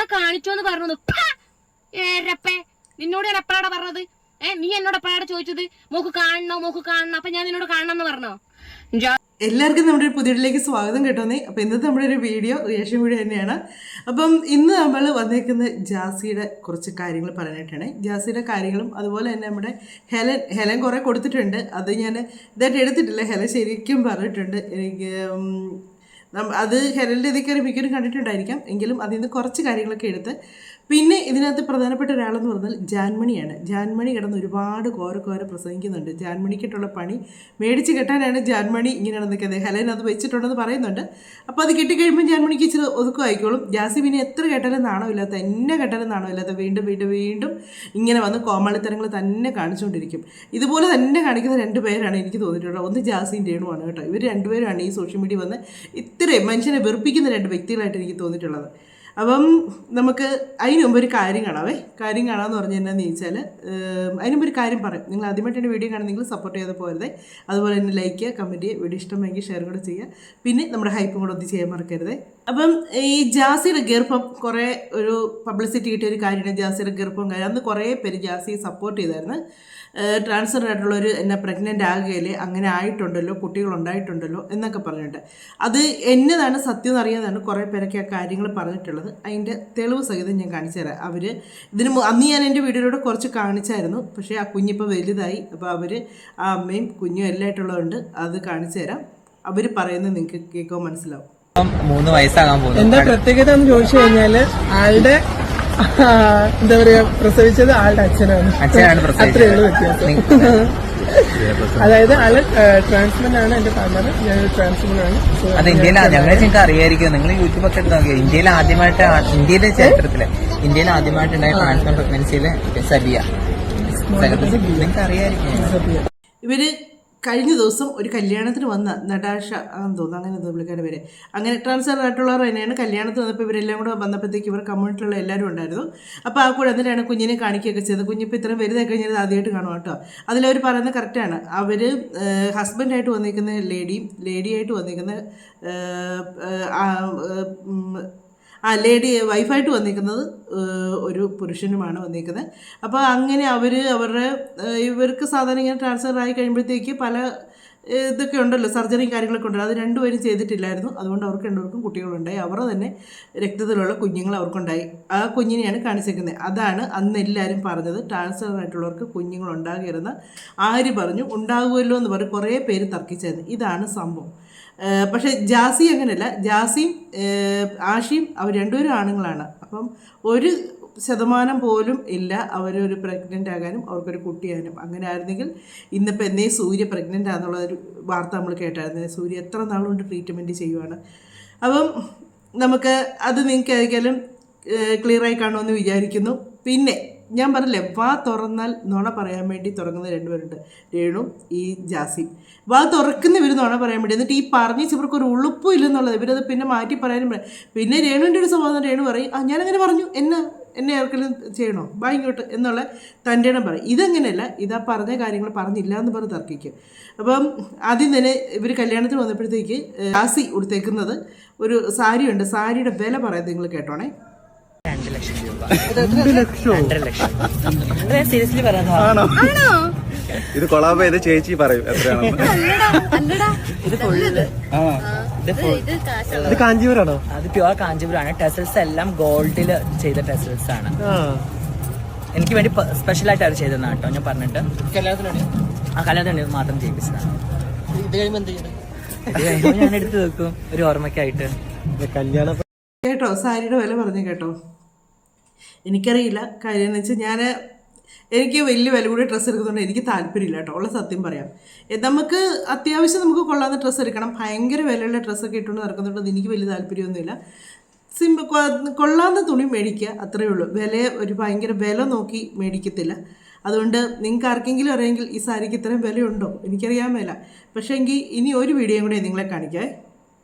എന്നെ കാണിച്ചോന്ന് പറഞ്ഞത് ഏരപ്പേ നിന്നോട് ഞാൻ എപ്പോഴാണ് പറഞ്ഞത്? നീ എന്നോട് എപ്പോഴാണ് ചോദിച്ചത് മോക്ക് കാണണം? അപ്പൊ ഞാൻ നിന്നോട് കാണണം എന്ന് പറഞ്ഞോ? എല്ലാവർക്കും നമ്മുടെ ഒരു പുതിയതിലേക്ക് സ്വാഗതം കേട്ടോന്നേ. അപ്പോൾ ഇന്നത്തെ നമ്മുടെ ഒരു വീഡിയോ റിയാക്ഷൻ വീഡിയോ തന്നെയാണ്. അപ്പം ഇന്ന് നമ്മൾ വന്നേക്കുന്ന ജാസിയുടെ കുറച്ച് കാര്യങ്ങൾ പറയാനായിട്ടാണ്. ജാസിയുടെ കാര്യങ്ങളും അതുപോലെ തന്നെ നമ്മുടെ ഹെലൻ കുറേ കൊടുത്തിട്ടുണ്ട്. അത് ഞാൻ ഇതായിട്ട് എടുത്തിട്ടില്ല. ഹെലൻ ശരിക്കും പറഞ്ഞിട്ടുണ്ട്. എനിക്ക് അത് ഹെലൻ്റെ ഇതൊക്കെ മിക്കവരും കണ്ടിട്ടുണ്ടായിരിക്കാം. എങ്കിലും അതിൽ നിന്ന് കുറച്ച് കാര്യങ്ങളൊക്കെ എടുത്ത് പിന്നെ ഇതിനകത്ത് പ്രധാനപ്പെട്ട ഒരാളെന്ന് പറഞ്ഞാൽ ജാൻമണിയാണ്. ജാൻമണി കിടന്ന് ഒരുപാട് കോര പ്രസംഗിക്കുന്നുണ്ട്. ജാൻമണിക്കിട്ടുള്ള പണി മേടിച്ച് കെട്ടാനാണ് ജാൻമണി ഇങ്ങനെയാണ് നിൽക്കുന്നത്. ഹെലൻ അത് വെച്ചിട്ടുണ്ടെന്ന് പറയുന്നുണ്ട്. അപ്പോൾ അത് കിട്ടിക്കഴിയുമ്പോൾ ജാൻമണിക്ക് ഇച്ചിരി ഒതുക്കുമായിക്കോളും. ജാസി പിന്നെ എത്ര കേട്ടാലും നാണമില്ലാത്ത, എന്നെ കേട്ടാലും നാണമില്ലാത്ത വീണ്ടും ഇങ്ങനെ വന്ന് കോമാളിത്തരങ്ങൾ തന്നെ കാണിച്ചുകൊണ്ടിരിക്കും. ഇതുപോലെ തന്നെ കാണിക്കുന്ന രണ്ട് പേരാണ് എനിക്ക് തോന്നിയിട്ടുള്ളത്. ഒന്ന് ജാസിയും രേണുവാണ് കേട്ടോ. ഇവർ രണ്ടുപേരാണ് ഈ സോഷ്യൽ മീഡിയ വന്ന് ഇത്രയും മനുഷ്യനെ വെറുപ്പിക്കുന്ന രണ്ട് വ്യക്തികളായിട്ട് എനിക്ക് തോന്നിയിട്ടുള്ളത്. അപ്പം നമുക്ക് അതിന് മുമ്പ് ഒരു കാര്യം കാണാമെന്ന് പറഞ്ഞാൽ എന്നാന്ന് ചോദിച്ചാൽ, അതിന് മുമ്പ് ഒരു കാര്യം പറയും. നിങ്ങൾ ആദ്യമായിട്ട് എൻ്റെ വീഡിയോ കാണുന്നെങ്കിൽ സപ്പോർട്ട് ചെയ്ത് പോരുതേ. അതുപോലെ തന്നെ ലൈക്ക് ചെയ്യുക, കമൻറ്റ് ചെയ്യുക, വീഡിയോ ഇഷ്ടമെങ്കിൽ ഷെയർ കൂടെ ചെയ്യുക. പിന്നെ നമ്മുടെ ഹൈപ്പും കൂടെ ഒന്നും ചെയ്യാൻ മറക്കരുതേ. അപ്പം ഈ ജാസിയുടെ ഗർഭം കുറേ ഒരു പബ്ലിസിറ്റി കിട്ടിയ ഒരു കാര്യമാണ്. ജാസിയുടെ ഗർഭം കാര്യം അന്ന് കുറേ പേര് ജാസിയെ സപ്പോർട്ട് ചെയ്തായിരുന്നു. ട്രാൻസ്ജെൻഡർ ആയിട്ടുള്ളവർ എന്നെ പ്രഗ്നൻ്റ് ആകുകയില്ലേ, അങ്ങനെ ആയിട്ടുണ്ടല്ലോ, കുട്ടികളുണ്ടായിട്ടുണ്ടല്ലോ എന്നൊക്കെ പറഞ്ഞിട്ട് അത് എന്നതാണ് സത്യം എന്നറിയാതാണ് കുറേ പേരൊക്കെ ആ കാര്യങ്ങൾ പറഞ്ഞിട്ടുള്ളത്. അതിൻ്റെ തെളിവ് സഹിതം ഞാൻ കാണിച്ചു തരാം. അവർ അന്ന് ഞാൻ എൻ്റെ വീഡിയോയിലൂടെ കുറച്ച് കാണിച്ചായിരുന്നു. പക്ഷേ ആ കുഞ്ഞിപ്പോൾ വലുതായി. അപ്പോൾ അവർ ആ അമ്മയും കുഞ്ഞും എല്ലാം ആയിട്ടുള്ളതുകൊണ്ട് അത് കാണിച്ചു തരാം. അവർ പറയുന്നത് നിങ്ങൾക്ക് കേൾക്കാൻ മനസ്സിലാവും. 3 വയസ്സാകാൻ പോകുന്നു. എന്താ പ്രത്യേകത എന്ന് ചോദിച്ചു കഴിഞ്ഞാല് ആളുടെ എന്താ പറയാ പ്രസവിച്ചത് ആളുടെ അച്ഛനാണ് അത്രേ ഉള്ളൂ വ്യത്യാസം. അതായത് ആള് ട്രാൻസ്മെൻ ആണ്. എന്റെ പാർട്ണർ, ഞാൻ ട്രാൻസ്മെൻ ആണ്. അത് ഇന്ത്യയിൽ ഞങ്ങളെ നിങ്ങൾക്ക് അറിയായിരിക്കും. നിങ്ങൾ യൂട്യൂബ് ഒക്കെ എടുത്ത് നോക്കിയോ? ഇന്ത്യയിലെ ചരിത്രത്തില് ഇന്ത്യയിൽ ആദ്യമായിട്ടുണ്ടായ ട്രാൻസ്മെൻ പ്രഗ്നൻസിയിലെ സബിയ നിങ്ങൾക്ക് അറിയായിരിക്കും. ഇവര് കഴിഞ്ഞ ദിവസം ഒരു കല്യാണത്തിന് വന്ന നടാഷ ആണെന്ന് തോന്നുന്നു, അങ്ങനെ പുള്ളിക്കാരുടെ പേര്. അങ്ങനെ ട്രാൻസ്ഫർ ആയിട്ടുള്ളവർ തന്നെയാണ്. കല്യാണത്തിന് വന്നപ്പോൾ ഇവരെല്ലാം കൂടെ വന്നപ്പോഴത്തേക്ക് ഇവർ കമ്മ്യൂണിറ്റിയുള്ള എല്ലാവരും ഉണ്ടായിരുന്നു. അപ്പോൾ ആ കൂടെ എന്നിട്ടാണ് കുഞ്ഞിനെ കാണിക്കുകയൊക്കെ ചെയ്തത്. കുഞ്ഞിപ്പോൾ ഇത്രയും വലുതായി കഴിഞ്ഞാൽ ആദ്യമായിട്ട് കാണും കേട്ടോ. അതിലവർ പറയുന്നത് കറക്റ്റാണ്. അവർ ഹസ്ബൻഡായിട്ട് വന്നിരിക്കുന്ന ലേഡിയായിട്ട് വന്നിരിക്കുന്ന വൈഫായിട്ട് വന്നിരിക്കുന്നത് ഒരു പുരുഷനുമാണ് വന്നിരിക്കുന്നത്. അപ്പോൾ അങ്ങനെ ഇവർക്ക് സാധാരണ ഇങ്ങനെ ട്രാൻസ്ഫർ ആയി കഴിയുമ്പോഴത്തേക്ക് പല ഇതൊക്കെ ഉണ്ടല്ലോ, സർജറിയും കാര്യങ്ങളൊക്കെ ഉണ്ടല്ലോ. അത് രണ്ടുപേരും ചെയ്തിട്ടില്ലായിരുന്നു. അതുകൊണ്ട് അവർക്ക് രണ്ടുപേർക്കും കുട്ടികളുണ്ടായി. അവരുടെ തന്നെ രക്തത്തിലുള്ള കുഞ്ഞുങ്ങൾ അവർക്കുണ്ടായി. ആ കുഞ്ഞിനെയാണ് കാണിച്ചിരിക്കുന്നത്. അതാണ് അന്ന് എല്ലാവരും പറഞ്ഞത്, ട്രാൻസ്ഫർ ആയിട്ടുള്ളവർക്ക് കുഞ്ഞുങ്ങളുണ്ടാകരുതെന്ന് ആര് പറഞ്ഞു, ഉണ്ടാകുമല്ലോ എന്ന് പറഞ്ഞ് കുറേ പേര് തർക്കിച്ചായിരുന്നു. ഇതാണ് സംഭവം. പക്ഷേ ജാസി അങ്ങനെയല്ല. ജാസിയും ആഷിയും അവർ രണ്ടുപേരും ആണുങ്ങളാണ്. അപ്പം 1% പോലും ഇല്ല അവരൊരു പ്രഗ്നൻ്റ് ആകാനും അവർക്കൊരു കുട്ടിയാകാനും. അങ്ങനെ ആയിരുന്നെങ്കിൽ ഇന്നിപ്പോൾ എന്നേ സൂര്യ പ്രഗ്നൻ്റ് ആണെന്നുള്ളൊരു വാർത്ത നമ്മൾ കേട്ടായിരുന്നു. സൂര്യ എത്ര നാളുകൊണ്ട് ട്രീറ്റ്മെൻറ്റ് ചെയ്യുവാണ്. അപ്പം നമുക്ക് അത് നിങ്ങൾക്ക് ഏതെങ്കിലും ക്ലിയറായി കാണുമെന്ന് വിചാരിക്കുന്നു. പിന്നെ ഞാൻ പറഞ്ഞില്ലേ, വാ തുറന്നാൽ നുണ പറയാൻ വേണ്ടി തുടങ്ങുന്ന രണ്ടുപേരുണ്ട്, രേണു ഈ ജാസി. വാ തുറക്കുന്ന ഇവർ നുണ പറയാൻ വേണ്ടി. എന്നിട്ട് ഈ പറഞ്ഞ് ഇവർക്ക് ഒരു ഉളുപ്പും ഇല്ലെന്നുള്ളത്. ഇവരത് പിന്നെ മാറ്റി പറയാനും പിന്നെ രേണുവിൻ്റെ ഒരു സ്വഭാവം, രേണു പറയും ഞാനങ്ങനെ പറഞ്ഞു, എന്നെ ആർക്കെങ്കിലും ചെയ്യണോ, വാ ഇങ്ങോട്ട് എന്നുള്ള തൻ്റെ ഇടം പറയും. ഇതങ്ങനെയല്ല. ഇതാ പറഞ്ഞ കാര്യങ്ങൾ പറഞ്ഞില്ല എന്ന് പറഞ്ഞ് തർക്കിക്കും. അപ്പം ആദ്യം തന്നെ ഇവർ കല്യാണത്തിന് വന്നപ്പോഴത്തേക്ക് ജാസി ഉടുത്തേക്കുന്നത് ഒരു സാരിയുണ്ട്. സാരിയുടെ വില പറയാം, നിങ്ങൾ കേട്ടോണേ. 2 ലക്ഷം രൂപ. 2 ലക്ഷം. സീരിയസ്ലി പറയാനോ? ഇത് കൊളാബ് ചെയ്ത് ചേച്ചി പറയും എത്രയാണെന്ന്. ഇത് കാഞ്ചീപുരാണോ? അത് പ്യുവർ കാഞ്ചീപുരാണ്. ടെസൽസ് എല്ലാം ഗോൾഡില് ചെയ്ത ടെസൽസ് ആണ്. എനിക്ക് വേണ്ടി സ്പെഷ്യൽ ആയിട്ട് അവർ ചെയ്തതാണ് കേട്ടോ. ഞാൻ പറഞ്ഞിട്ട് കല്യാണത്തിന് മാത്രം ചെയ്യിപ്പിച്ചതാണ്. ഞാൻ എടുത്ത് വെക്കും ഒരു ഓർമ്മയ്ക്കായിട്ട്. കല്യാണം കേട്ടോ, സാരിയുടെ വില പറഞ്ഞു കേട്ടോ. എനിക്കറിയില്ല. കാര്യം എന്ന് വെച്ചാൽ എനിക്ക് വലിയ വില കൂടി ഡ്രസ്സ് എടുക്കുന്നതുകൊണ്ട് എനിക്ക് താല്പര്യമില്ല കേട്ടോ, ഉള്ള സത്യം പറയാം. നമുക്ക് അത്യാവശ്യം നമുക്ക് കൊള്ളാവുന്ന ഡ്രസ്സ് എടുക്കണം. ഭയങ്കര വിലയുള്ള ഡ്രസ്സൊക്കെ ഇട്ടുകൊണ്ട് നടക്കുന്നുണ്ട് എനിക്ക് വലിയ താല്പര്യമൊന്നുമില്ല. കൊള്ളാവുന്ന തുണി മേടിക്കുക, അത്രയേ ഉള്ളൂ. ഭയങ്കര വില നോക്കി മേടിക്കത്തില്ല. അതുകൊണ്ട് നിങ്ങൾക്ക് ആർക്കെങ്കിലും അറിയാമെങ്കിൽ ഈ സാരിക്ക് ഇത്രയും വിലയുണ്ടോ, എനിക്കറിയാൻ മേല. പക്ഷേ എങ്കിൽ ഇനി ഒരു വീഡിയോയും കൂടെ നിങ്ങളെ കാണിക്കാം.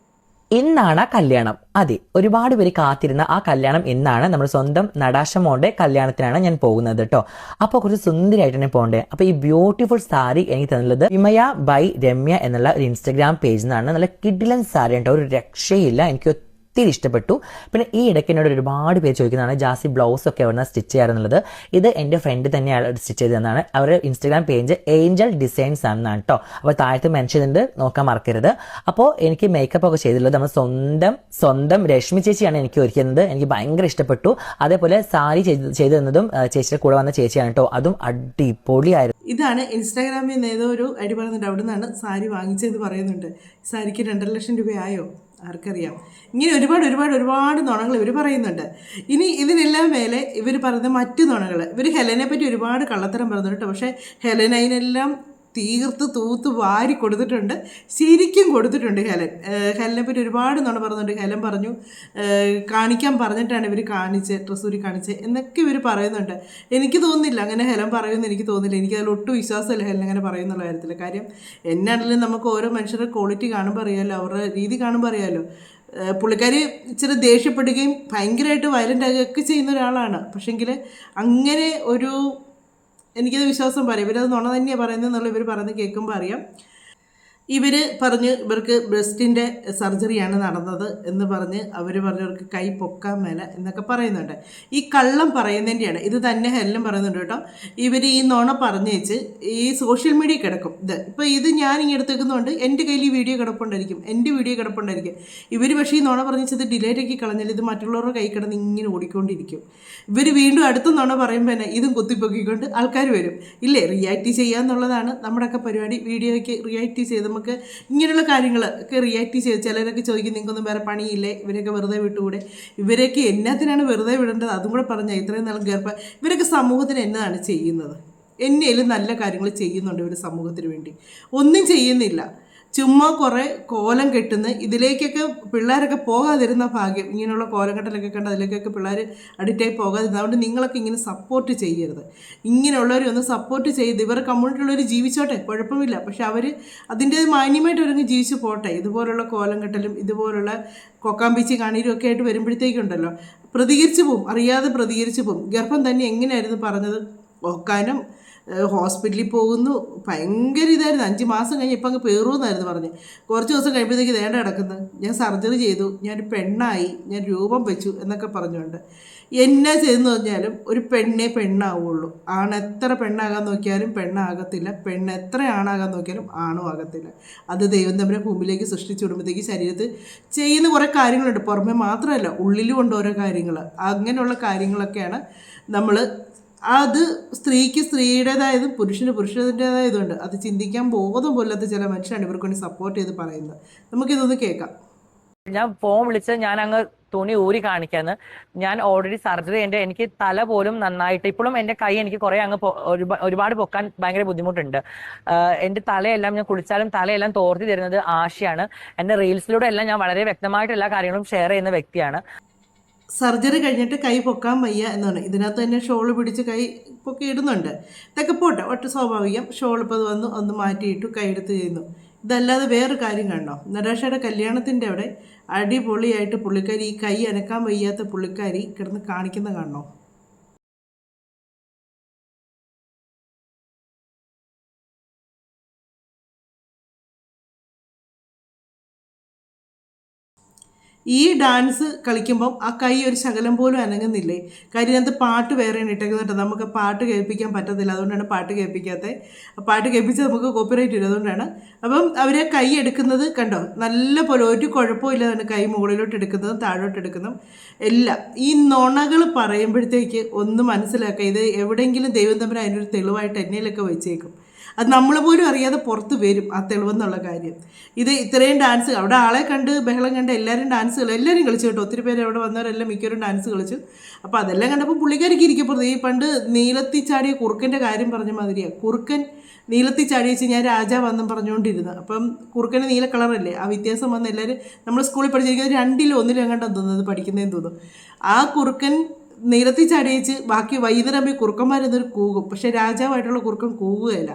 ഇന്നാണ് കല്യാണം. അതെ, ഒരുപാട് പേര് കാത്തിരുന്ന ആ കല്യാണം ഇന്നാണ്. നമ്മുടെ സ്വന്തം നടാഷ മോളുടെ കല്യാണത്തിനാണ് ഞാൻ പോകുന്നത് കേട്ടോ. അപ്പോൾ കുറച്ച് സുന്ദരിയായിട്ട് തന്നെ പോകണ്ടേ. അപ്പോൾ ഈ ബ്യൂട്ടിഫുൾ സാരി എനിക്ക് തന്നുള്ളത് വിമയ ബൈ രമ്യ എന്നുള്ള ഒരു ഇൻസ്റ്റഗ്രാം പേജിൽ നിന്നാണ്. നല്ല കിഡിലൻ സാരി കേട്ടോ, ഒരു രക്ഷയില്ല. എനിക്ക് ഒത്തിരി ഇഷ്ടപ്പെട്ടു. പിന്നെ ഈ ഇടയ്ക്ക് എന്നോട് ഒരുപാട് പേര് ചോദിക്കുന്നതാണ് ജാസി ബ്ലൗസ് ഒക്കെ എവിടെ സ്റ്റിച്ച് ചെയ്യാറുള്ളത്. ഇത് എൻ്റെ ഫ്രണ്ട് തന്നെയാണ് സ്റ്റിച്ച് ചെയ്തതെന്നാണ്. അവരുടെ ഇൻസ്റ്റാഗ്രാം പേജ് ഏഞ്ചൽ ഡിസൈൻസ് ആണെന്നാണ് കേട്ടോ. അപ്പോൾ താഴത്ത് മെൻഷൻ ചെയ്തിട്ട് നോക്കാൻ മറക്കരുത്. അപ്പോൾ എനിക്ക് മേക്കപ്പ് ഒക്കെ ചെയ്തിട്ടുള്ളത് നമ്മൾ സ്വന്തം രശ്മി ചേച്ചിയാണ് എനിക്ക് ഒരുക്കുന്നത്. എനിക്ക് ഭയങ്കര ഇഷ്ടപ്പെട്ടു. അതേപോലെ സാരി ചെയ്തു തന്നതും ചേച്ചിയുടെ കൂടെ വന്ന ചേച്ചിയാണ് കേട്ടോ. അതും അടിപൊളിയായിരുന്നു. ഇതാണ് ഇൻസ്റ്റാഗ്രാമിൽ നിന്ന് ഏതോ ഒരു ഐഡി പറയുന്നുണ്ട്, അവിടെ നിന്നാണ് സാരി വാങ്ങിച്ചതെന്ന് പറയുന്നുണ്ട്. സാരിക്ക് 2.5 ലക്ഷം രൂപയായോ ആർക്കറിയാം. ഇങ്ങനെ ഒരുപാട് നുണകൾ ഇവർ പറയുന്നുണ്ട്. ഇനി ഇതിനെല്ലാം മേലെ ഇവർ പറയുന്ന മറ്റു നുണകൾ, ഇവർ ഹെലനെ പറ്റി ഒരുപാട് കള്ളത്തരം പറയുന്നുണ്ട്. പക്ഷേ ഹെലൻ അതിനെല്ലാം തൂത്ത് വാരി കൊടുത്തിട്ടുണ്ട്, ശരിക്കും കൊടുത്തിട്ടുണ്ട്. ഹെലനെ പറ്റി ഒരുപാട് നുണ പറയുന്നുണ്ട്. ഹെലൻ പറഞ്ഞു കാണിക്കാൻ പറഞ്ഞിട്ടാണ് ഇവർ ട്രസ്സൂരി കാണിച്ച് എന്നൊക്കെ ഇവർ പറയുന്നുണ്ട്. എനിക്ക് തോന്നുന്നില്ല അങ്ങനെ ഹെലൻ പറയുമെന്ന് എനിക്ക് തോന്നുന്നില്ല. എനിക്കതിൽ ഒട്ടും വിശ്വാസമില്ല ഹെലൻ അങ്ങനെ പറയുന്നുള്ള കാര്യത്തിൽ. കാര്യം എന്നാണെങ്കിലും നമുക്ക് ഓരോ മനുഷ്യരുടെ ക്വാളിറ്റി കാണുമ്പോൾ അറിയാമല്ലോ, അവരുടെ രീതി കാണുമ്പോൾ അറിയാമല്ലോ. പുള്ളിക്കാരി ഇച്ചിരി ദേഷ്യപ്പെടുകയും ഭയങ്കരമായിട്ട് വയലൻ്റ് ആകുകയൊക്കെ ചെയ്യുന്ന ഒരാളാണ്. പക്ഷെങ്കിൽ അങ്ങനെ ഒരു എനിക്കത് വിശ്വാസം പറയും. ഇവരത് നുണ തന്നെയാണ് പറയുന്നത് എന്നുള്ള ഇവർ പറയുന്നത് കേൾക്കുമ്പോൾ അറിയാം. ഇവർ പറഞ്ഞ് ഇവർക്ക് ബ്രസ്റ്റിൻ്റെ സർജറിയാണ് നടന്നത് എന്ന് പറഞ്ഞ് അവർക്ക് കൈ പൊക്കാൻ മേല എന്നൊക്കെ പറയുന്നുണ്ട്. ഈ കള്ളം പറയുന്നതിൻ്റെയാണ് ഇത് തന്നെ ഹെല്ലും പറയുന്നുണ്ട് കേട്ടോ. ഇവർ ഈ നുണ പറഞ്ഞു വെച്ച് ഈ സോഷ്യൽ മീഡിയ കിടക്കും. ഇപ്പോൾ ഇത് ഞാൻ ഇങ്ങനെ എടുത്തേക്കുന്നതുകൊണ്ട് എൻ്റെ കയ്യിൽ ഈ വീഡിയോ കിടപ്പുണ്ടായിരിക്കും. ഇവർ പക്ഷേ ഈ നുണ പറഞ്ഞത് ഡിലേറ്റ് ആക്കി കളഞ്ഞാൽ ഇത് മറ്റുള്ളവരുടെ കൈ കിടന്ന് ഇങ്ങനെ ഓടിക്കൊണ്ടിരിക്കും. ഇവർ വീണ്ടും അടുത്ത നുണ പറയുമ്പോൾ തന്നെ ഇതും കുത്തിപ്പൊക്കിക്കൊണ്ട് ആൾക്കാർ വരും. ഇല്ലേ, റിയാക്ട് ചെയ്യാന്നുള്ളതാണ് നമ്മുടെയൊക്കെ പരിപാടി. വീഡിയോയ്ക്ക് റിയാക്ട് ചെയ്ത് നമുക്ക് ഇങ്ങനെയുള്ള കാര്യങ്ങളൊക്കെ റിയാക്ട് ചെയ്ത് ചിലരൊക്കെ ചോദിക്കും നിങ്ങൾക്കൊന്നും വേറെ പണിയില്ലേ, ഇവരൊക്കെ വെറുതെ വിട്ടുകൂടെ, ഇവരൊക്കെ എന്നത്തിനാണ് വെറുതെ വിടേണ്ടത്, അതും കൂടെ പറഞ്ഞാൽ ഇത്രയും നാളും ഇവരൊക്കെ സമൂഹത്തിന് എന്നതാണ് ചെയ്യുന്നത്? എന്നേലും നല്ല കാര്യങ്ങൾ ചെയ്യുന്നുണ്ട് ഇവർ സമൂഹത്തിന് വേണ്ടി? ഒന്നും ചെയ്യുന്നില്ല. ചുമ്മാ കുറേ കോലം കെട്ടുന്ന ഇതിലേക്കൊക്കെ പിള്ളേരൊക്കെ പോകാതിരുന്ന ഭാഗ്യം. ഇങ്ങനെയുള്ള കോലം കെട്ടലൊക്കെ കണ്ട് അതിലേക്കൊക്കെ പിള്ളേർ അഡിക്റ്റായി പോകാതിരുന്നത്. അതുകൊണ്ട് നിങ്ങളൊക്കെ ഇങ്ങനെ സപ്പോർട്ട് ചെയ്യരുത്. ഇങ്ങനെയുള്ളവരെ ഒന്ന് സപ്പോർട്ട് ചെയ്ത് ഇവരുടെ കമ്മ്യൂണിറ്റിയുള്ളവർ ജീവിച്ചോട്ടെ, കുഴപ്പമില്ല. പക്ഷെ അവർ അതിൻ്റെ മാന്യമായിട്ട് അവരങ്ങ് ജീവിച്ചു പോട്ടെ. ഇതുപോലുള്ള കോലം കെട്ടലും ഇതുപോലുള്ള കൊക്കാമ്പിച്ചി കാണീരും ഒക്കെ ആയിട്ട് വരുമ്പോഴത്തേക്കുണ്ടല്ലോ പ്രതികരിച്ചു പോവും, അറിയാതെ പ്രതികരിച്ചു പോവും. ഗർഭം തന്നെ എങ്ങനെയായിരുന്നു പറഞ്ഞത്, ഓക്കാനും ഹോസ്പിറ്റലിൽ പോകുന്നു, ഭയങ്കര ഇതായിരുന്നു. 5 മാസം കഴിഞ്ഞ് ഇപ്പം അങ്ങ് പേറുമെന്നായിരുന്നു പറഞ്ഞ്. കുറച്ച് ദിവസം കഴിയുമ്പോഴത്തേക്ക് ദേണ്ട കിടക്കുന്നത്, ഞാൻ സർജറി ചെയ്തു, ഞാനൊരു പെണ്ണായി, ഞാൻ രൂപം വെച്ചു എന്നൊക്കെ പറഞ്ഞുകൊണ്ട് എന്നാ ചെയ്തെന്ന് പറഞ്ഞാലും ഒരു പെണ്ണേ പെണ്ണാവുള്ളൂ. എത്ര പെണ്ണാകാൻ നോക്കിയാലും പെണ്ണാകത്തില്ല, എത്ര ആണാകാൻ നോക്കിയാലും ആണും ആകത്തില്ല. അത് ദൈവം തമ്മിലെ ഭൂമിയിലേക്ക് സൃഷ്ടിച്ചു വിടുമ്പോഴത്തേക്ക് ശരീരത്തിൽ ചെയ്യുന്ന കുറേ കാര്യങ്ങളുണ്ട്. പുറമെ മാത്രമല്ല ഉള്ളിലും ഉണ്ട് ഓരോ കാര്യങ്ങൾ. അങ്ങനെയുള്ള കാര്യങ്ങളൊക്കെയാണ് നമ്മൾ അത് സ്ത്രീക്ക് സ്ത്രീയുടേതായതും പുരുഷന് പുരുഷൻ്റേതായതുണ്ട്. അത് ചിന്തിക്കാൻ ബോധം പോലാത്ത ചില മനുഷ്യരാണ് ഇവർക്ക് വേണ്ടി സപ്പോർട്ട് ചെയ്ത് പറയുന്നത്. നമുക്കിതൊന്ന് കേൾക്കാം. ഞാൻ ഫോൺ വിളിച്ച് ഞാൻ അങ്ങ് തുണി ഊരി കാണിക്കാന്ന്. ഞാൻ ഓൾറെഡി സർജറി എനിക്ക് തല പോലും നന്നായിട്ട് ഇപ്പോഴും എൻ്റെ കൈ എനിക്ക് കുറെ അങ്ങ് ഒരുപാട് പൊക്കാൻ ഭയങ്കര ബുദ്ധിമുട്ടുണ്ട്. എൻ്റെ തലയെല്ലാം ഞാൻ കുളിച്ചാലും തലയെല്ലാം തോർത്തി തരുന്നത് ആശയാണ്. എൻ്റെ റീൽസിലൂടെ എല്ലാം ഞാൻ വളരെ വ്യക്തമായിട്ട് എല്ലാ കാര്യങ്ങളും ഷെയർ ചെയ്യുന്ന വ്യക്തിയാണ്. സർജറി കഴിഞ്ഞിട്ട് കൈ പൊക്കാൻ വയ്യ എന്നാണ്. ഇതിനകത്ത് തന്നെ ഷോള് പിടിച്ച് കൈ പൊക്കി ഇടുന്നുണ്ട്. ഇതൊക്കെ പോട്ടെ, ഒട്ടും സ്വാഭാവികം. ഷോൾ ഇപ്പോൾ വന്നു ഒന്ന് മാറ്റിയിട്ടു കൈ എടുത്ത് ചെയ്യുന്നു. ഇതല്ലാതെ വേറൊരു കാര്യം കാണണോ, നടാഷയുടെ കല്യാണത്തിൻ്റെ അവിടെ അടിപൊളിയായിട്ട് പുള്ളിക്കാരി ഈ കൈ അനക്കാൻ വയ്യാത്ത പുള്ളിക്കാരി കിടന്ന് കാണിക്കുന്ന കാണണോ. ഈ ഡാൻസ് കളിക്കുമ്പം ആ കൈ ഒരു ശകലം പോലും അനങ്ങുന്നില്ലേ? കാര്യം അതിനകത്ത് പാട്ട് വേറെയാണ് ഇട്ടേക്കുന്നുണ്ട്. നമുക്ക് പാട്ട് കേൾപ്പിക്കാൻ പറ്റത്തില്ല, അതുകൊണ്ടാണ് പാട്ട് കേൾപ്പിക്കാത്തത്. പാട്ട് കേൾപ്പിച്ചാൽ നമുക്ക് കോപ്പിറൈറ്റ് ഇല്ല, അതുകൊണ്ടാണ്. അപ്പം അവരെ കൈ എടുക്കുന്നത് കണ്ടോ, നല്ല പോലെ ഒരു കുഴപ്പമില്ലാതാണ് കൈ മുകളിലോട്ട് എടുക്കുന്നതും താഴോട്ട് എടുക്കുന്നതും എല്ലാം. ഈ നുണകൾ പറയുമ്പോഴത്തേക്ക് ഒന്ന് മനസ്സിലാക്കുക, ഇത് എവിടെയെങ്കിലും ദൈവം തമ്മിൽ അതിനൊരു തെളിവായിട്ട് എന്നേലൊക്കെ വെച്ചേക്കും. അത് നമ്മൾ പോലും അറിയാതെ പുറത്ത് വരും ആ തെളിവെന്നുള്ള കാര്യം. ഇത് ഇത്രയും ഡാൻസ് അവിടെ ആളെ കണ്ട് ബഹളം കണ്ട് എല്ലാവരും എല്ലാവരും കളിച്ചു കേട്ടോ. ഒത്തിരി പേര് അവിടെ വന്നവരെല്ലാം മിക്കവരും ഡാൻസ് കളിച്ചു. അപ്പോൾ അതെല്ലാം കണ്ടപ്പോൾ പുള്ളിക്കാരിക്ക് ഇരിക്കപ്പുറത്ത് ഈ പണ്ട് നീലത്തി ചാടിയ കുറുക്കൻ്റെ കാര്യം പറഞ്ഞ മാതിരിയാണ്. കുറുക്കൻ നീലത്തി ചാടി വെച്ച് ഞാൻ രാജാവെന്നും പറഞ്ഞുകൊണ്ടിരുന്നു. അപ്പം കുറുക്കന് നീല കളറല്ലേ, ആ വ്യത്യാസം വന്ന് എല്ലാവരും നമ്മൾ സ്കൂളിൽ പഠിച്ചിരിക്കുന്നത് 2-ലും 1-ലും എങ്ങാണ്ടാണ് തോന്നുന്നത് പഠിക്കുന്നതെന്ന് തോന്നുന്നു. ആ കുറുക്കൻ നീലത്തി ചാടിയിച്ച് ബാക്കി വൈകുന്നേരം കുറുക്കന്മാരെന്നൊരു കൂകും. പക്ഷെ രാജാവായിട്ടുള്ള കുറുക്കൻ കൂകുകയില്ല.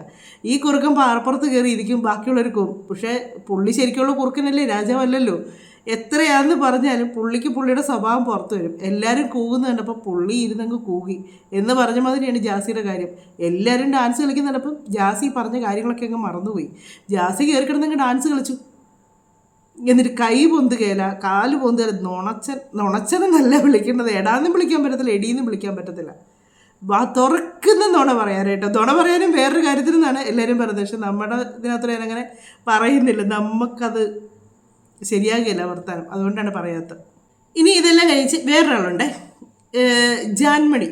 ഈ കുറുക്കൻ പാറപ്പുറത്ത് കയറി ഇരിക്കും, ബാക്കിയുള്ളവർ കൂവും. പക്ഷേ പുള്ളി ശരിക്കുള്ള കുറുക്കനല്ലേ, രാജാവല്ലല്ലോ. എത്രയാണെന്ന് പറഞ്ഞാലും പുള്ളിക്ക് പുള്ളിയുടെ സ്വഭാവം പുറത്തു വരും. എല്ലാവരും കൂകുന്ന കണ്ടപ്പോൾ പുള്ളി ഇരുന്നങ്ങ് കൂകി എന്ന് പറഞ്ഞ മാതിരിയാണ് ജാസിയുടെ കാര്യം. എല്ലാവരും ഡാൻസ് കളിക്കുന്നുണ്ടപ്പം ജാസി പറഞ്ഞ കാര്യങ്ങളൊക്കെ അങ്ങ് മറന്നുപോയി. ജാസി കയറി കിടന്നങ്ങ് ഡാൻസ് കളിച്ചു. എന്നിട്ട് കൈ പൊന്തുകയില്ല, കാല് പൊന്തുകയില്ല. നുണച്ചനെന്നല്ല വിളിക്കേണ്ടത്, എടാന്നും വിളിക്കാൻ പറ്റത്തില്ല, എടീന്നും വിളിക്കാൻ പറ്റത്തില്ല. തുറക്കുന്ന നുണ പറയാനായിട്ട്. നുണ പറയാനും വേറൊരു കാര്യത്തിൽ നിന്നാണ് എല്ലാവരും പറയുന്നത്. പക്ഷെ നമ്മുടെ ഇതിനകത്ത് ഞാൻ അങ്ങനെ പറയുന്നില്ല, നമുക്കത് ശരിയാകില്ല വർത്താനം, അതുകൊണ്ടാണ് പറയാത്തത്. ഇനി ഇതെല്ലാം കഴിച്ച് വേറൊരാളുണ്ടേ, ജാൻമണി.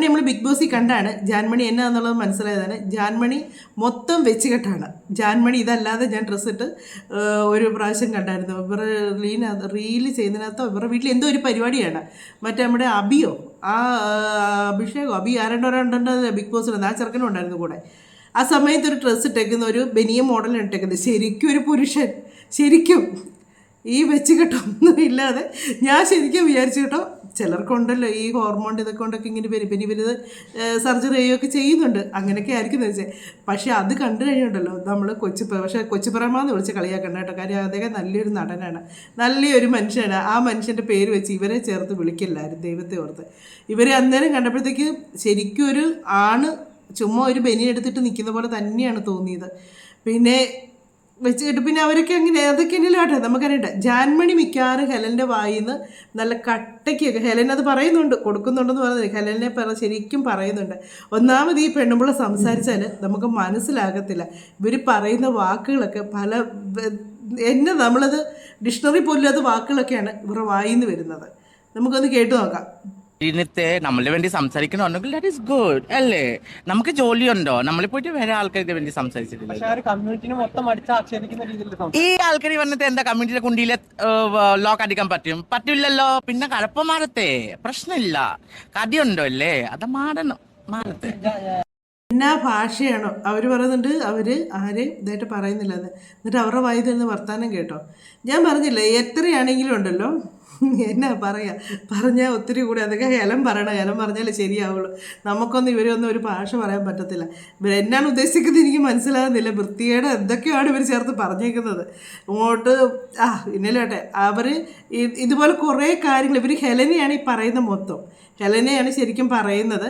നമ്മൾ ബിഗ് ബോസിൽ കണ്ടാണ് ജാൻമണി എന്നാന്നുള്ളത് മനസ്സിലായതാണ്. ജാൻമണി മൊത്തം വെച്ച് കെട്ടാണ്. ജാൻമണി ഇതല്ലാതെ ഞാൻ ഡ്രസ്സ് ഇട്ട് ഒരു പ്രാവശ്യം കണ്ടായിരുന്നു. ഇവരുടെ റീല് ചെയ്യുന്നതിനകത്തോ ഇവരുടെ വീട്ടിൽ എന്തോ ഒരു പരിപാടിയാണ്. മറ്റേ നമ്മുടെ അബിയോ അഭിഷേകോ ആരണ്ടോരണ്ടോ ബിഗ് ബോസിലുണ്ട്, ആ ചെറുക്കനും ഉണ്ടായിരുന്നു കൂടെ. ആ സമയത്ത് ഒരു ഡ്രസ്സ് ഇട്ടേക്കുന്ന ഒരു ബനിയ മോഡലാണ് ഇട്ടേക്കുന്നത്. ശരിക്കും ഒരു പുരുഷൻ, ശരിക്കും ഈ വെച്ച് കെട്ടൊന്നും ഇല്ലാതെ. ഞാൻ ശരിക്കും വിചാരിച്ചു കേട്ടോ, ചിലർക്കുണ്ടല്ലോ ഈ ഹോർമോൺ ഇതൊക്കെ കൊണ്ടൊക്കെ ഇങ്ങനെ വരും, പിന്നെ ഇവരിത് സർജറി ചെയ്യുകയൊക്കെ ചെയ്യുന്നുണ്ട്, അങ്ങനെയൊക്കെ ആയിരിക്കും എന്ന് വെച്ചാൽ. പക്ഷേ അത് കണ്ടു കഴിഞ്ഞുണ്ടല്ലോ നമ്മൾ കൊച്ചുപ്രമാന്ന് വിളിച്ച് കളിയാക്കണ്ട കേട്ടോ. കാര്യം അദ്ദേഹം നല്ലൊരു നടനാണ്, നല്ലൊരു മനുഷ്യനാണ്. ആ മനുഷ്യൻ്റെ പേര് വെച്ച് ഇവരെ ചേർത്ത് വിളിക്കില്ലായിരുന്നു, ദൈവത്തെ ഓർത്ത്. ഇവരെ അന്നേരം കണ്ടപ്പോഴത്തേക്ക് ശരിക്കും ഒരു ആണ് ചുമ്മാ ഒരു ബനി എടുത്തിട്ട് നിൽക്കുന്ന പോലെ തന്നെയാണ് തോന്നിയത്. പിന്നെ വെച്ചിട്ട് പിന്നെ അവരൊക്കെ അങ്ങനെ അതൊക്കെ ഉണ്ടല്ലോ കേട്ടോ, നമുക്കറിയട്ടെ. ജാൻമണി മിക്കവാറും ഹെലൻ്റെ വായിൽ നിന്ന് നല്ല കട്ടയ്ക്കൊക്കെ ഹെലൻ അത് പറയുന്നുണ്ട്, കൊടുക്കുന്നുണ്ടെന്ന് പറയുന്നത് ഹെലനെ ശരിക്കും പറയുന്നുണ്ട്. ഒന്നാമത് ഈ പെണ്ണുമ്പിള്ള സംസാരിച്ചാൽ നമുക്ക് മനസ്സിലാകത്തില്ല. ഇവർ പറയുന്ന വാക്കുകളൊക്കെ നമ്മളത് ഡിക്ഷണറി പോലും അത് വാക്കുകളൊക്കെയാണ് ഇവരുടെ വായിൽ നിന്ന് വരുന്നത്. നമുക്കൊന്ന് കേട്ടു നോക്കാം. ഇന്നത്തെ നമ്മളെ വേണ്ടി സംസാരിക്കണമെങ്കിൽ ദാറ്റ് ഈസ് ഗുഡ് അല്ലേ? നമുക്ക് ജോലിയുണ്ടോ? നമ്മളെ പോയിട്ട് വേറെ ആൾക്കാർക്ക് വേണ്ടി സംസാരിച്ചിട്ടില്ല. ഈ ആൾക്കാർ വന്നിട്ട് എന്താ കമ്മ്യൂണിറ്റിയുടെ കുണ്ടിയിലെ ലോക്ക് അടിക്കാൻ പറ്റില്ലല്ലോ. പിന്നെ കഴപ്പം മാറത്തെ, പ്രശ്നമില്ല. കടിയുണ്ടോ അല്ലേ, അത് മാറത്തെ. എന്നാ ഭാഷയാണോ അവർ പറയുന്നുണ്ട്, അവർ ആരെയും ഇതായിട്ട് പറയുന്നില്ല അത്. എന്നിട്ട് അവരുടെ വായിൽ നിന്ന് വർത്താനം കേട്ടോ. ഞാൻ പറഞ്ഞില്ലേ, എത്രയാണെങ്കിലും ഉണ്ടല്ലോ, എന്നാ പറഞ്ഞാൽ ഒത്തിരി കൂടി അതൊക്കെ ഹെലൻ പറഞ്ഞാലേ ശരിയാവുള്ളൂ. നമുക്കൊന്നും ഇവരൊന്നും ഒരു ഭാഷ പറയാൻ പറ്റത്തില്ല. ഇവരെന്നാണ് ഉദ്ദേശിക്കുന്നത് എനിക്ക് മനസ്സിലാകുന്നില്ല. വൃത്തിയുടെ എന്തൊക്കെയാണ് ഇവർ ചേർത്ത് പറഞ്ഞേക്കുന്നത് അങ്ങോട്ട്. ഇന്നലെ അവർ ഇതുപോലെ കുറേ കാര്യങ്ങൾ ഇവർ ഹെലനെയാണ് ഈ പറയുന്ന മൊത്തം. ഹെലനെയാണ് ശരിക്കും പറയുന്നത്.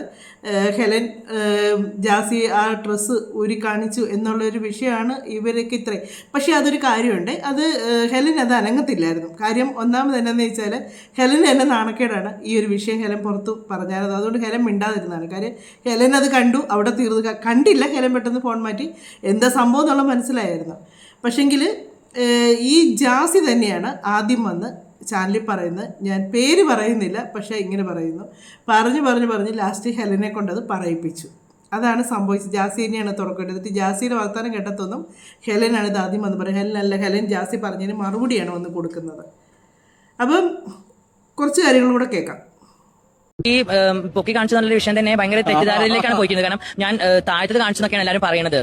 ഹെലൻ ജാസി ആ ഡ്രസ്സ് ഊരി കാണിച്ചു എന്നുള്ളൊരു വിഷയമാണ് ഇവരൊക്കെ ഇത്രയും. പക്ഷേ അതൊരു കാര്യമുണ്ട്, അത് ഹെലൻ അത് അനങ്ങത്തില്ലായിരുന്നു. കാര്യം ഒന്നാമത് എന്നാന്ന് വെച്ചാൽ ഹെലൻ എന്നെ നാണക്കേടാണ് ഈ ഒരു വിഷയം ഹെലൻ പുറത്ത് പറഞ്ഞാലത്. അതുകൊണ്ട് ഹെലൻ മിണ്ടാതിരുന്നതാണ്. കാര്യം ഹെലൻ അത് കണ്ടു, അവിടെ തീർന്നു. കണ്ടില്ല, ഹെലൻ പെട്ടെന്ന് ഫോൺ മാറ്റി എന്താ സംഭവം എന്നുള്ള മനസ്സിലായിരുന്നു. പക്ഷെങ്കിൽ ഈ ജാസി തന്നെയാണ് ആദ്യം വന്ന് ചാനലിൽ പറയുന്നത്. ഞാൻ പേര് പറയുന്നില്ല, പക്ഷേ ഇങ്ങനെ പറഞ്ഞ് ലാസ്റ്റ് ഹെലനെ കൊണ്ടത് പറയിപ്പിച്ചു. അതാണ് സംഭവിച്ചത്. ജാസി തന്നെയാണ് തുറക്കേണ്ടത്. ജാസിയുടെ വർത്തമാനം കേട്ടതൊന്നും ഹെലനാണ് ഇത് ആദ്യം വന്ന് പറയും. ഹെലൻ ജാസി പറഞ്ഞതിന് മറുപടിയാണ് വന്ന് കൊടുക്കുന്നത്. അപ്പം കുറച്ച് കാര്യങ്ങളും കൂടെ കേൾക്കാം. ഈ പൊക്കി കാണിച്ചു എന്നുള്ള വിഷയം തന്നെ ഭയങ്കര തെറ്റിദ്ധാരയിലേക്കാണ് പോയിരിക്കുന്നത്. കാരണം ഞാൻ താഴത്തത് കാണിച്ചെന്നൊക്കെയാണ് എല്ലാവരും പറയുന്നത്.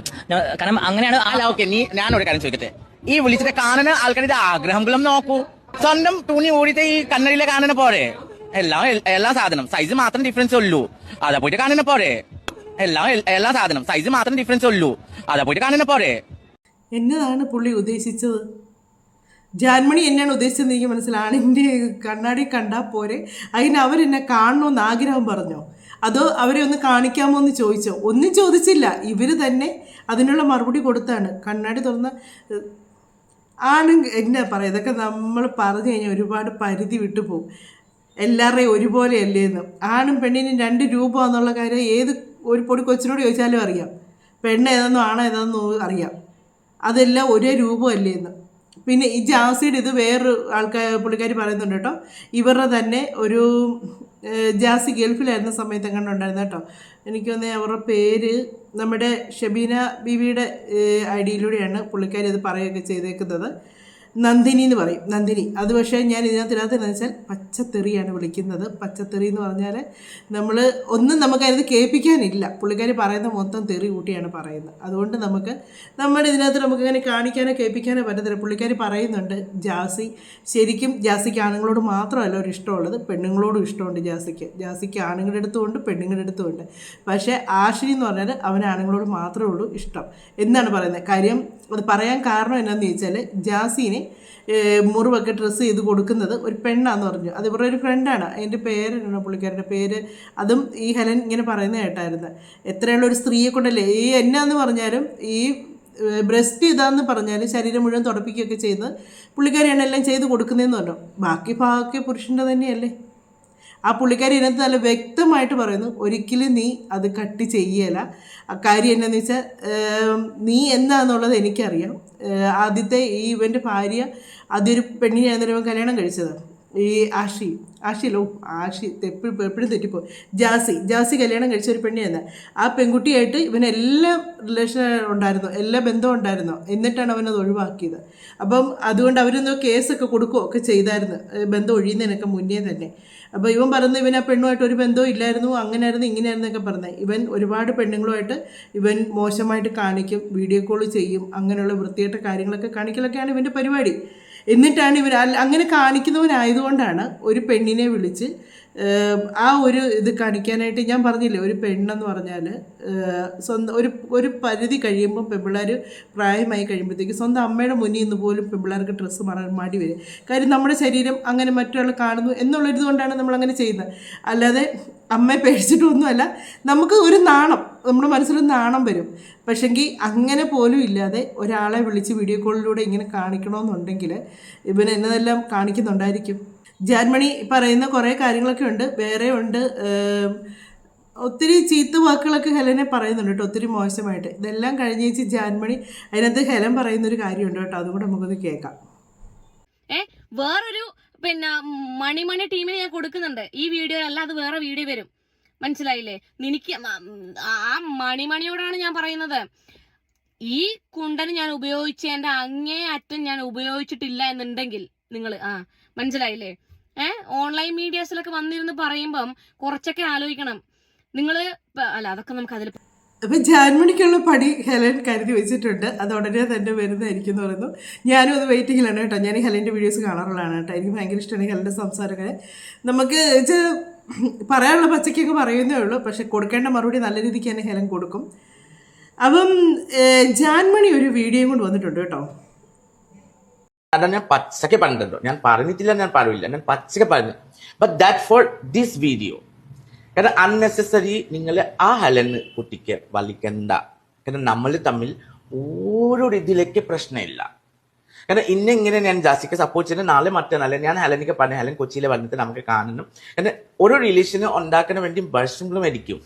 കാരണം അങ്ങനെയാണ്. ഓക്കെ, ഞാനൊരു കാര്യം ചോദിക്കട്ടെ. ഈ വിളിച്ചിട്ട് കാണുന്ന ആൾക്കാരുടെ ആഗ്രഹങ്ങളും നോക്കൂ. സ്വന്തം തുണി ഓടിയിട്ട് ഈ കണ്ണടിയിലെ കാണുന്ന പോരെ. എല്ലാ സാധനം സൈസ് മാത്രം ഡിഫറൻസ് ഉള്ളൂ, അതാ പോയിട്ട് കാണുന്ന പോരെ. എല്ലാ സാധനം സൈസ് മാത്രം ഡിഫറൻസ് ഉള്ളൂ, അതാ പോയിട്ട് കാണുന്ന പോരെ. എന്നതാണ് പുള്ളി ഉദ്ദേശിച്ചത്? ജാൻമണി എന്നാണ് ഉദ്ദേശിച്ചത് എനിക്ക് മനസ്സിലാണ്. എൻ്റെ കണ്ണാടി കണ്ടാൽ പോരെ, അതിന് അവരെന്നെ കാണണമെന്ന് ആഗ്രഹം പറഞ്ഞോ, അതോ അവരെ ഒന്ന് കാണിക്കാമോ എന്ന് ചോദിച്ചോ? ഒന്നും ചോദിച്ചില്ല. ഇവർ തന്നെ അതിനുള്ള മറുപടി കൊടുത്താണ്. കണ്ണാടി തുറന്ന എന്നാ പറയുക, ഇതൊക്കെ നമ്മൾ പറഞ്ഞു കഴിഞ്ഞാൽ ഒരുപാട് പരിധി വിട്ടു പോകും. എല്ലാവരുടെയും ഒരുപോലെയല്ലേ എന്ന്. ആണും പെണ്ണിനും 2 രൂപ എന്നുള്ള കാര്യം ഏത് ഒരു പൊടി കൊച്ചിനോട് ചോദിച്ചാലും അറിയാം. പെണ്ണ് ഏതെന്നോ ആണോ ഏതാണെന്നോ അറിയാം. അതെല്ലാം ഒരേ രൂപമല്ലേ എന്ന്. പിന്നെ ഈ ജാസിയുടെ ഇത് വേറൊരു പുള്ളിക്കാർ പറയുന്നുണ്ട് കേട്ടോ. ഇവരുടെ തന്നെ ഒരു ജാസി ഗൾഫിലായിരുന്ന സമയത്ത് എങ്ങനെ ഉണ്ടായിരുന്നു കേട്ടോ. എനിക്ക് തോന്നുന്നത് അവരുടെ പേര് നമ്മുടെ ഷബീന ബീവിയുടെ ഐഡിയിലൂടെയാണ് പുള്ളിക്കാരി ഇത് പറയുകയൊക്കെ ചെയ്തേക്കുന്നത്. നന്ദിനി എന്ന് പറയും, നന്ദിനി. അത് പക്ഷേ ഞാൻ ഇതിനകത്ത് വെച്ചാൽ പച്ചത്തെറിയാണ് വിളിക്കുന്നത്. പച്ചത്തെറി എന്ന് പറഞ്ഞാൽ നമ്മൾ ഒന്നും നമുക്കത് കേൾപ്പിക്കാനില്ല. പുള്ളിക്കാരി പറയുന്ന മൊത്തം തെറി കൂട്ടിയാണ് പറയുന്നത്. അതുകൊണ്ട് നമ്മുടെ ഇതിനകത്ത് നമുക്കങ്ങനെ കാണിക്കാനോ കേൾപ്പിക്കാനോ പറ്റത്തില്ല. പുള്ളിക്കാരി പറയുന്നുണ്ട് ശരിക്കും ജാസിക്ക് ആണുങ്ങളോട് മാത്രമല്ല ഒരു ഇഷ്ടമുള്ളത്, പെണ്ണുങ്ങളോടും ഇഷ്ടമുണ്ട് ജാസിക്ക് ആണുങ്ങളുടെ അടുത്തുമുണ്ട് പെണ്ണുങ്ങളുടെ അടുത്തുമുണ്ട്. പക്ഷേ ആഷിനി എന്ന് പറഞ്ഞാൽ അവന് ആണുങ്ങളോട് മാത്രമേ ഉള്ളൂ ഇഷ്ടം എന്നാണ് പറയുന്നത്. കാര്യം അത് പറയാൻ കാരണം എന്നാന്ന് ചോദിച്ചാൽ ജാസിനെ മുറിവൊക്കെ ഡ്രസ്സ് ചെയ്ത് കൊടുക്കുന്നത് ഒരു പെണ്ണാന്ന് പറഞ്ഞു. അത് ഇവരുടെ ഒരു ഫ്രണ്ടാണ്. അതിൻ്റെ പേരാണ് പുള്ളിക്കാരുടെ പേര്. അതും ഈ ഹെലൻ ഇങ്ങനെ പറയുന്നത് കേട്ടായിരുന്നു. എത്രയുള്ള ഒരു സ്ത്രീയെ കൊണ്ടല്ലേ ഈ എന്നാന്ന് പറഞ്ഞാലും ഈ ബ്രസ്റ്റ് ഇതാന്ന് പറഞ്ഞാൽ ശരീരം മുഴുവൻ തുടപ്പിക്കുകയൊക്കെ ചെയ്ത് പുള്ളിക്കാരിയാണ് എല്ലാം ചെയ്ത് കൊടുക്കുന്നതെന്ന് പറഞ്ഞു. ബാക്കി ഭാഗമൊക്കെ പുരുഷൻ്റെ തന്നെയല്ലേ. ആ പുള്ളിക്കാരി ഇതിനകത്ത് നല്ല വ്യക്തമായിട്ട് പറയുന്നു, ഒരിക്കലും നീ അത് കട്ട് ചെയ്യല. ആ കാര്യം എന്നാന്ന് വെച്ചാൽ നീ എന്താണെന്നുള്ളത് എനിക്കറിയാം. ആദ്യത്തെ ഇവൻ്റെ ഭാര്യ ആദ്യമൊരു പെണ്ണിനെയായിരുന്നു ഇവൻ കല്യാണം കഴിച്ചത്. ഈ ആഷി എപ്പോഴും തെറ്റിപ്പോ ജാസി കല്യാണം കഴിച്ച ഒരു പെണ്ണിയായിരുന്നു. ആ പെൺകുട്ടിയായിട്ട് ഇവനെല്ലാം റിലേഷൻ ഉണ്ടായിരുന്നു, എല്ലാ ബന്ധവും ഉണ്ടായിരുന്നു. എന്നിട്ടാണ് അവനത് ഒഴിവാക്കിയത്. അപ്പം അതുകൊണ്ട് അവരെന്തോ കേസൊക്കെ കൊടുക്കുകയൊക്കെ ചെയ്തായിരുന്നു ബന്ധം ഒഴിയുന്നതിനൊക്കെ മുന്നേ തന്നെ. അപ്പോൾ ഇവൻ പറയുന്നത് ഇവൻ ആ പെണ്ണുമായിട്ട് ഒരു ബന്ധവും ഇല്ലായിരുന്നു, അങ്ങനെയായിരുന്നു ഇങ്ങനെയായിരുന്നൊക്കെ പറഞ്ഞത്. ഇവൻ ഒരുപാട് പെണ്ണുങ്ങളുമായിട്ട് ഇവൻ മോശമായിട്ട് കാണിക്കും, വീഡിയോ കോൾ ചെയ്യും, അങ്ങനെയുള്ള വൃത്തിയായിട്ട കാര്യങ്ങളൊക്കെ കാണിക്കലൊക്കെയാണ് ഇവൻ്റെ പരിപാടി. എന്നിട്ടാണ് ഇവർ അങ്ങനെ കാണിക്കുന്നവനായതുകൊണ്ടാണ് ഒരു പെണ്ണിനെ വിളിച്ച് ആ ഒരു ഇത് കാണിക്കാനായിട്ട്. ഞാൻ പറഞ്ഞില്ലേ, ഒരു പെണ്ണെന്ന് പറഞ്ഞാൽ സ്വന്തം ഒരു പരിധി കഴിയുമ്പോൾ പെൺപിള്ളേർ പ്രായമായി കഴിയുമ്പോഴത്തേക്ക് സ്വന്തം അമ്മയുടെ മുന്നിൽ നിന്ന് പോലും പെൺപിള്ളേർക്ക് ഡ്രസ്സ് മാറാൻ മടി വരും. കാര്യം നമ്മുടെ ശരീരം അങ്ങനെ മറ്റൊരാൾ കാണുന്നു എന്നുള്ളൊരിത് കൊണ്ടാണ് നമ്മളങ്ങനെ ചെയ്യുന്നത്. അല്ലാതെ അമ്മയെ പേടിച്ചിട്ടൊന്നുമല്ല. നമുക്ക് ഒരു നാണം, നമ്മുടെ മനസ്സിലൊരു നാണം വരും. പക്ഷെങ്കിൽ അങ്ങനെ പോലും ഇല്ലാതെ ഒരാളെ വിളിച്ച് വീഡിയോ കോളിലൂടെ ഇങ്ങനെ കാണിക്കണമെന്നുണ്ടെങ്കിൽ ഇവൻ എന്നതെല്ലാം കാണിക്കുന്നുണ്ടായിരിക്കും. ജാൻമണി പറയുന്ന കുറേ കാര്യങ്ങളൊക്കെ ഉണ്ട്, വേറെ ഉണ്ട്. ഒത്തിരി ചീത്ത വാക്കുകളൊക്കെ ഹെലനെ പറയുന്നുണ്ട് കേട്ടോ, ഒത്തിരി മോശമായിട്ട്. ഇതെല്ലാം കഴിഞ്ഞേച്ച് ജാൻമണി അതിനകത്ത് ഹെലൻ പറയുന്നൊരു കാര്യമുണ്ട് കേട്ടോ, അതും കൂടെ നമുക്കൊന്ന് കേൾക്കാം. വേറൊരു മണി ടീമിന് ഞാൻ കൊടുക്കുന്നുണ്ട് ഈ വീഡിയോ, അല്ലാതെ വേറെ വീഡിയോ വരും. മനസ്സിലായില്ലേ? നിനക്ക് ആ മണിയോടാണ് ഞാൻ പറയുന്നത്, ഈ കുണ്ടന് ഞാൻ ഉപയോഗിച്ചതിന്റെ അങ്ങേ അറ്റം ഞാൻ ഉപയോഗിച്ചിട്ടില്ല എന്നുണ്ടെങ്കിൽ നിങ്ങൾ മനസ്സിലായില്ലേ? ഓൺലൈൻ മീഡിയാസിലൊക്കെ വന്നിരുന്ന് പറയുമ്പം കുറച്ചൊക്കെ ആലോചിക്കണം നിങ്ങൾ. അല്ല, അതൊക്കെ നമുക്ക് അതിൽ. അപ്പം ജാൻമണിക്കുള്ള പടി ഹെലൻ കരുതി വെച്ചിട്ടുണ്ട്, അത് ഉടനെ തന്നെ വരുന്നതായിരിക്കും എന്ന് പറയുന്നു. ഞാനും അത് വെയിറ്റിങ്ങിലാണ് കേട്ടോ. ഞാൻ ഈ ഹെലൻ്റെ വീഡിയോസ് കാണാറുള്ളതാണ് കേട്ടോ. എനിക്ക് ഭയങ്കര ഇഷ്ടമാണ് ഹെലൻ്റെ സംസാരങ്ങൾ. നമുക്ക് പറയാനുള്ള പച്ചക്കൊക്കെ പറയുന്നേ ഉള്ളൂ, പക്ഷെ കൊടുക്കേണ്ട മറുപടി നല്ല രീതിക്ക് തന്നെ ഹെലൻ കൊടുക്കും. അപ്പം ജാൻമണി ഒരു വീഡിയോയും കൊണ്ട് വന്നിട്ടുണ്ട് കേട്ടോ. അതാണ് ഞാൻ പച്ചക്ക് പറഞ്ഞിട്ടുണ്ടോ, ഞാൻ പറഞ്ഞിട്ടില്ല, ഞാൻ പറയില്ല, ഞാൻ പച്ചക്ക് പറഞ്ഞു. But that for this video. കാരണം അൺനെസസറി നിങ്ങൾ ആ ഹെലന് കുട്ടിക്ക് വലിക്കണ്ട. കാരണം നമ്മൾ തമ്മിൽ ഓരോ രീതിയിലേക്ക് പ്രശ്നമില്ല. കാരണം ഇന്നെങ്ങനെ ഞാൻ ജാസിക്ക് സപ്പോർട്ട് ചെയ്യുന്നത്, നാളെ മറ്റന്നാളെ ഞാൻ ഹെലനിക്ക് പറഞ്ഞു, ഹെലൻ കൊച്ചിയിൽ വന്നിട്ട് നമുക്ക് കാണണം. കാരണം ഓരോ റിലേഷന് ഉണ്ടാക്കാൻ വേണ്ടി വർഷങ്ങളും ആയിരിക്കും.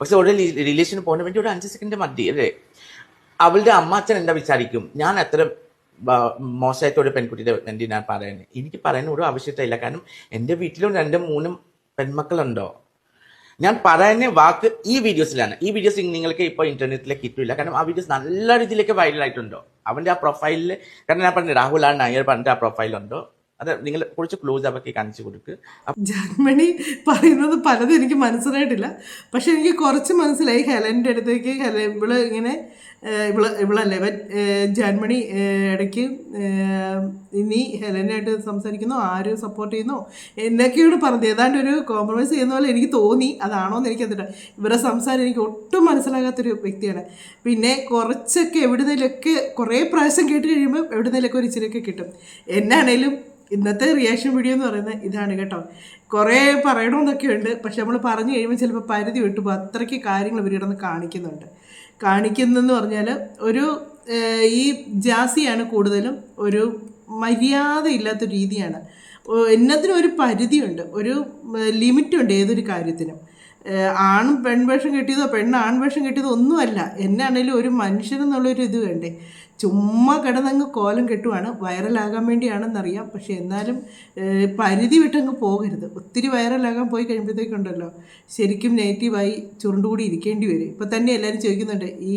പക്ഷെ ഓരോ റിലേഷന് പോകുന്ന വേണ്ടി ഒരു 5 സെക്കൻഡ് മതി അല്ലേ? അവളുടെ അമ്മ അച്ഛൻ എന്താ വിചാരിക്കും? ഞാൻ എത്ര മോശമായിട്ട് ഒരു പെൺകുട്ടിയുടെ വേണ്ടി ഞാൻ പറയുന്നത്? എനിക്ക് പറയാൻ ഒരു ആവശ്യമില്ല. കാരണം എൻ്റെ വീട്ടിലും 2-3 പെൺമക്കളുണ്ടോ. ഞാൻ പറയുന്ന വാക്ക് ഈ വീഡിയോസിലാണ്. ഈ വീഡിയോസ് നിങ്ങൾക്ക് ഇപ്പോൾ ഇന്റർനെറ്റിലേക്ക് കിട്ടില്ല. കാരണം ആ വീഡിയോസ് നല്ല രീതിയിലേക്ക് വൈറലായിട്ടുണ്ടോ. അവൻ്റെ ആ പ്രൊഫൈലിൽ, കാരണം ഞാൻ പറഞ്ഞു രാഹുൽ ആ നായർ പറഞ്ഞിട്ട് ആ പ്രൊഫൈലുണ്ടോ, അത് നിങ്ങൾ കുറച്ച് ക്ലോസ് ആക്കി കാണിച്ചു കൊടുക്കുക. ജാൻമണി പറയുന്നത് പലതും എനിക്ക് മനസ്സിലായിട്ടില്ല, പക്ഷെ എനിക്ക് കുറച്ച് മനസ്സിലായി. ഹെലൻ്റെ അടുത്തേക്ക് ഇവളല്ലേ ജാൻമണി ഇടയ്ക്ക് ഇനി ഹെലനായിട്ട് സംസാരിക്കുന്നോ, ആര് സപ്പോർട്ട് ചെയ്യുന്നോ എന്നൊക്കെയാണ് പറഞ്ഞത്. ഏതാണ്ട് ഒരു കോംപ്രമൈസ് ചെയ്യുന്ന പോലെ എനിക്ക് തോന്നി. അതാണോ എന്ന് എനിക്കറിയില്ല. ഇവരുടെ സംസാരം എനിക്ക് ഒട്ടും മനസ്സിലാകാത്തൊരു വ്യക്തിയാണ്. പിന്നെ കുറച്ചൊക്കെ എവിടുന്നേലൊക്കെ കുറേ പ്രാവശ്യം കേട്ട് കഴിയുമ്പോൾ എവിടുന്നേലൊക്കെ ഒരു ഇച്ചിരിയൊക്കെ കിട്ടും. എന്നാണേലും ഇന്നത്തെ റിയാക്ഷൻ വീഡിയോ എന്ന് പറയുന്നത് ഇതാണ് കേട്ടോ. കുറേ പറയണമെന്നൊക്കെ ഉണ്ട്, പക്ഷെ നമ്മൾ പറഞ്ഞു കഴിയുമ്പോൾ ചിലപ്പോൾ പരിധി വിട്ടുമ്പോൾ അത്രയ്ക്ക് കാര്യങ്ങൾ ഇവരിടന്ന് കാണിക്കുന്നതെന്ന് പറഞ്ഞാൽ ഒരു ഈ ജാസിയാണ് കൂടുതലും ഒരു മര്യാദ ഇല്ലാത്ത രീതിയാണ്. എന്നതിനും ഒരു പരിധിയുണ്ട്, ഒരു ലിമിറ്റുണ്ട് ഏതൊരു കാര്യത്തിനും. ആണും പെൺവേഷം കെട്ടിയതോ ആൺവേഷം കെട്ടിയതോ ഒന്നുമല്ല. എന്നാണേലും ഒരു മനുഷ്യനെന്നുള്ളൊരു ഇത് വേണ്ടേ. ചുമ്മാ കിടന്നങ്ങ് കോലം കെട്ടുവാണ്, വൈറലാകാൻ വേണ്ടിയാണെന്നറിയാം. പക്ഷെ എന്നാലും പരിധി വിട്ടങ്ങ് പോകരുത്. ഒത്തിരി വൈറലാകാൻ പോയി കഴിയുമ്പോഴത്തേക്കുണ്ടല്ലോ ശരിക്കും നെഗറ്റീവായി ചുരുണ്ടുകൂടി ഇരിക്കേണ്ടി വരും. ഇപ്പം തന്നെ എല്ലാവരും ചോദിക്കുന്നുണ്ട്, ഈ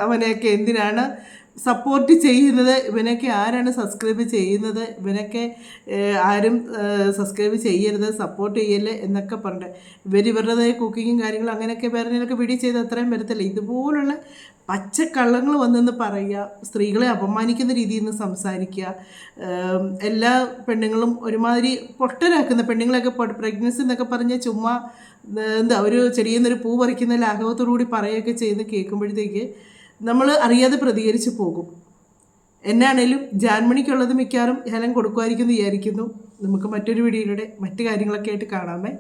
അവനെയൊക്കെ എന്തിനാണ് സപ്പോർട്ട് ചെയ്യുന്നത്, ഇവനൊക്കെ ആരാണ് സബ്സ്ക്രൈബ് ചെയ്യുന്നത്, ഇവനൊക്കെ ആരും സബ്സ്ക്രൈബ് ചെയ്യരുത്, സപ്പോർട്ട് ചെയ്യല്ലേ എന്നൊക്കെ പറഞ്ഞിട്ട് ഇവരുടെ കുക്കിങ്ങും കാര്യങ്ങളും അങ്ങനെയൊക്കെ പേരനൊക്കെ വീഡിയോ ചെയ്ത് അത്രയും വരത്തില്ല. ഇതുപോലുള്ള പച്ചക്കള്ളങ്ങൾ വന്നെന്ന് പറയുക, സ്ത്രീകളെ അപമാനിക്കുന്ന രീതിയിൽ നിന്ന് സംസാരിക്കുക, എല്ലാ പെണ്ണുങ്ങളും ഒരുമാതിരി പൊട്ടരാക്കുന്ന പെണ്ണുങ്ങളെയൊക്കെ പ്രഗ്നൻസി എന്നൊക്കെ പറഞ്ഞ് ചുമ്മാ ഒരു ചെടിയെന്നൊരു പൂ പറിക്കുന്ന ലാഘവത്തോടു കൂടി പറയുകയൊക്കെ ചെയ്ത് കേൾക്കുമ്പോഴത്തേക്ക് നമ്മൾ അറിയാതെ പ്രതികരിച്ച് പോകും. എന്നാണേലും ജാൻമണിക്കുള്ളത് മിക്കവാറും ഹെലൻ കൊടുക്കുമായിരിക്കും എന്ന് വിചാരിക്കുന്നു. നമുക്ക് മറ്റൊരു വീഡിയോയിലൂടെ മറ്റു കാര്യങ്ങളൊക്കെ ആയിട്ട് കാണാമേ.